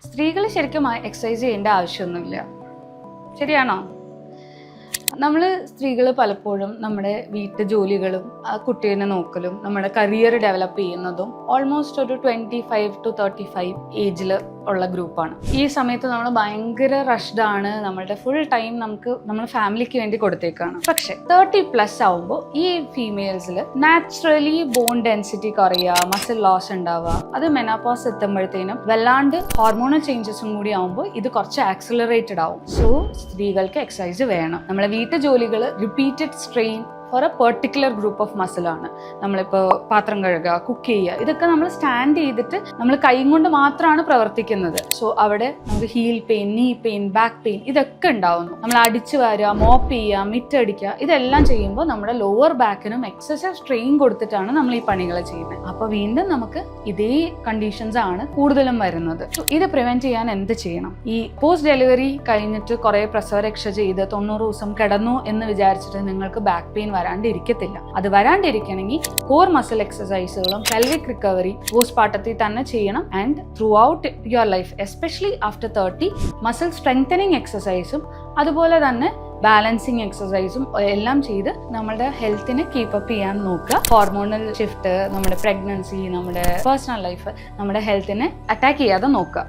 സ്ത്രീകൾ ശരിക്കും എക്സസൈസ് ചെയ്യേണ്ട ആവശ്യമൊന്നുമില്ല. ശരിയാണോ? നമ്മൾ സ്ത്രീകൾ പലപ്പോഴും നമ്മുടെ വീട്ടു ജോലികളും കുട്ടീനെ നോക്കലും നമ്മുടെ കരിയർ ഡെവലപ്പ് ചെയ്യുന്നതും ഓൾമോസ്റ്റ് ഒരു 25 to 35 ഏജിൽ ഉള്ള ഗ്രൂപ്പാണ്. ഈ സമയത്ത് നമ്മൾ ഭയങ്കര റഷ്ഡ് ആണ്. നമ്മളുടെ ഫുൾ ടൈം നമ്മൾ ഫാമിലിക്ക് വേണ്ടി കൊടുത്തേക്കാണ്. പക്ഷെ 30+ ആവുമ്പോൾ ഈ ഫീമെയിൽസിൽ നാച്ചുറലി ബോൺ ഡെൻസിറ്റി കുറയുക, മസിൽ ലോസ് ഉണ്ടാവുക, അത് മെനോപോസ് എത്തുമ്പോഴത്തേനും വല്ലാണ്ട് ഹോർമോണൽ ചേഞ്ചസും കൂടി ആവുമ്പോൾ ഇത് കുറച്ച് ആക്സിലറേറ്റഡ് ആവും. സോ സ്ത്രീകൾക്ക് എക്സസൈസ് വേണം. നമ്മളെ വീട്ടു ജോലികൾ repeated strain for a particular group of മസിലാണ്. നമ്മളിപ്പോൾ പാത്രം കഴുകുക, കുക്ക് ചെയ്യുക, ഇതൊക്കെ നമ്മൾ സ്റ്റാൻഡ് ചെയ്തിട്ട് നമ്മൾ കൈ കൊണ്ട് മാത്രമാണ് പ്രവർത്തിക്കുന്നത്. സോ അവിടെ നമുക്ക് ഹീൽ പെയിൻ, നീ പെയിൻ, ബാക്ക് പെയിൻ ഇതൊക്കെ ഉണ്ടാവുന്നു. നമ്മൾ അടിച്ചു വാരുക, മോപ്പ് ചെയ്യുക, മിറ്റടിക്കുക, ഇതെല്ലാം ചെയ്യുമ്പോൾ നമ്മുടെ ലോവർ ബാക്കിനും എക്സസൈവ് സ്ട്രെയിൻ കൊടുത്തിട്ടാണ് നമ്മൾ ഈ പണികൾ ചെയ്യുന്നത്. അപ്പോൾ വീണ്ടും നമുക്ക് ഇതേ കണ്ടീഷൻസ് ആണ് കൂടുതലും വരുന്നത്. സോ ഇത് പ്രിവെന്റ് ചെയ്യാൻ എന്ത് ചെയ്യണം? ഈ പോസ്റ്റ് ഡെലിവറി കഴിഞ്ഞിട്ട് കുറെ പ്രസവരക്ഷ ചെയ്ത് 90 ദിവസം കിടന്നു എന്ന് വിചാരിച്ചിട്ട് നിങ്ങൾക്ക് ബാക്ക് പെയിൻ വരാണ്ടിരിക്കത്തില്ല. അത് വരാണ്ടിരിക്കണമെങ്കിൽ കോർ മസിൽ എക്സസൈസുകളും പെൽവിക് റിക്കവറി പോസ്റ്റ്പാർട്ടത്തിൽ തന്നെ ചെയ്യണം. And throughout your life, especially after 30, muscle strengthening എക്സസൈസും അതുപോലെ തന്നെ ബാലൻസിങ് എക്സസൈസും എല്ലാം ചെയ്ത് നമ്മുടെ ഹെൽത്തിനെ കീപ്പപ്പ് ചെയ്യാൻ നോക്കുക. ഹോർമോണൽ ഷിഫ്റ്റ്, നമ്മുടെ പ്രഗ്നൻസി, നമ്മുടെ പേഴ്സണൽ ലൈഫ്, നമ്മുടെ ഹെൽത്തിനെ അറ്റാക്ക് ചെയ്യാതെ നോക്കുക.